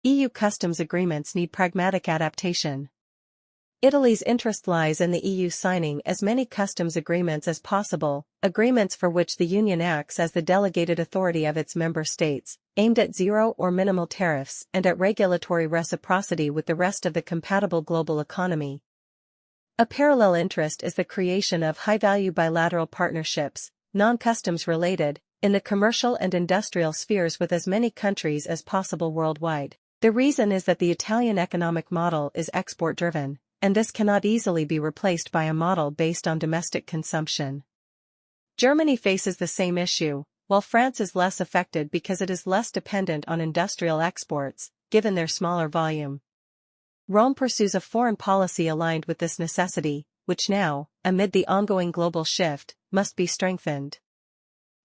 EU customs agreements need pragmatic adaptation. Italy's interest lies in the EU signing as many customs agreements as possible, agreements for which the Union acts as the delegated authority of its member states, aimed at zero or minimal tariffs and at regulatory reciprocity with the rest of the compatible global economy. A parallel interest is the creation of high-value bilateral partnerships, non-customs related, in the commercial and industrial spheres with as many countries as possible worldwide. The reason is that the Italian economic model is export-driven, and this cannot easily be replaced by a model based on domestic consumption. Germany faces the same issue, while France is less affected because it is less dependent on industrial exports, given their smaller volume. Rome pursues a foreign policy aligned with this necessity, which now, amid the ongoing global shift, must be strengthened.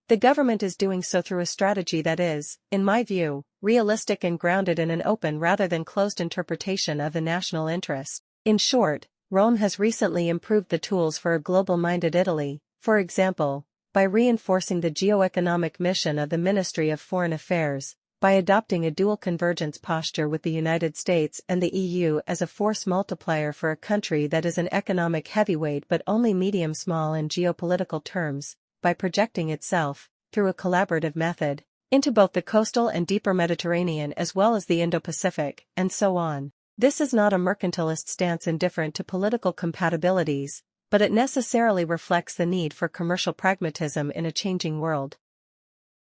The government is doing so through a strategy that is, in my view, realistic and grounded in an open rather than closed interpretation of the national interest. In short, Rome has recently improved the tools for a global-minded Italy, for example, by reinforcing the geoeconomic mission of the Ministry of Foreign Affairs, by adopting a dual convergence posture with the United States and the EU as a force multiplier for a country that is an economic heavyweight but only medium-small in geopolitical terms, by projecting itself, through a collaborative method, into both the coastal and deeper Mediterranean as well as the Indo Pacific, and so on. This is not a mercantilist stance indifferent to political compatibilities, but it necessarily reflects the need for commercial pragmatism in a changing world.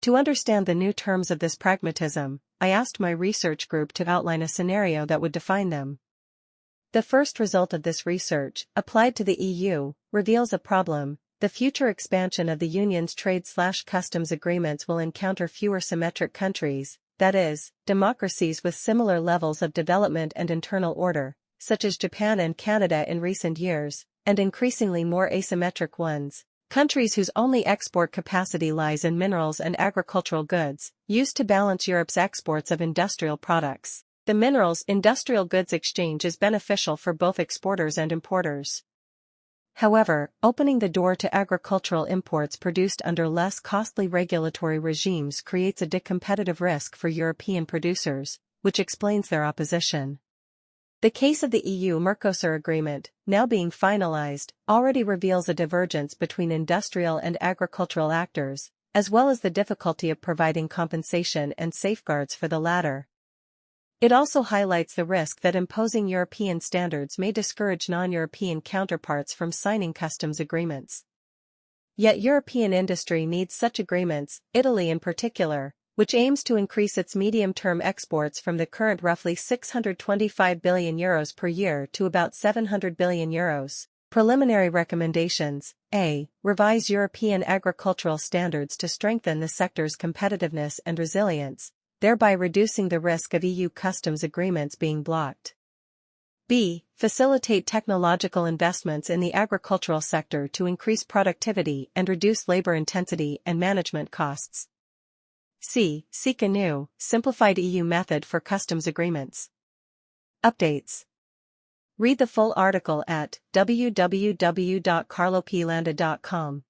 To understand the new terms of this pragmatism, I asked my research group to outline a scenario that would define them. The first result of this research, applied to the EU, reveals a problem. The future expansion of the Union's trade/customs agreements will encounter fewer symmetric countries, that is, democracies with similar levels of development and internal order, such as Japan and Canada in recent years, and increasingly more asymmetric ones, countries whose only export capacity lies in minerals and agricultural goods, used to balance Europe's exports of industrial products. The minerals-industrial goods exchange is beneficial for both exporters and importers. However, opening the door to agricultural imports produced under less costly regulatory regimes creates a competitive risk for European producers, which explains their opposition. The case of the EU-Mercosur agreement, now being finalized, already reveals a divergence between industrial and agricultural actors, as well as the difficulty of providing compensation and safeguards for the latter. It also highlights the risk that imposing European standards may discourage non-European counterparts from signing customs agreements. Yet European industry needs such agreements, Italy in particular, which aims to increase its medium-term exports from the current roughly €625 billion per year to about €700 billion. Preliminary recommendations: A. Revise European agricultural standards to strengthen the sector's competitiveness and resilience, thereby reducing the risk of EU customs agreements being blocked. B. Facilitate technological investments in the agricultural sector to increase productivity and reduce labor intensity and management costs. C. Seek a new, simplified EU method for customs agreements. Updates. Read the full article at www.carlopilanda.com.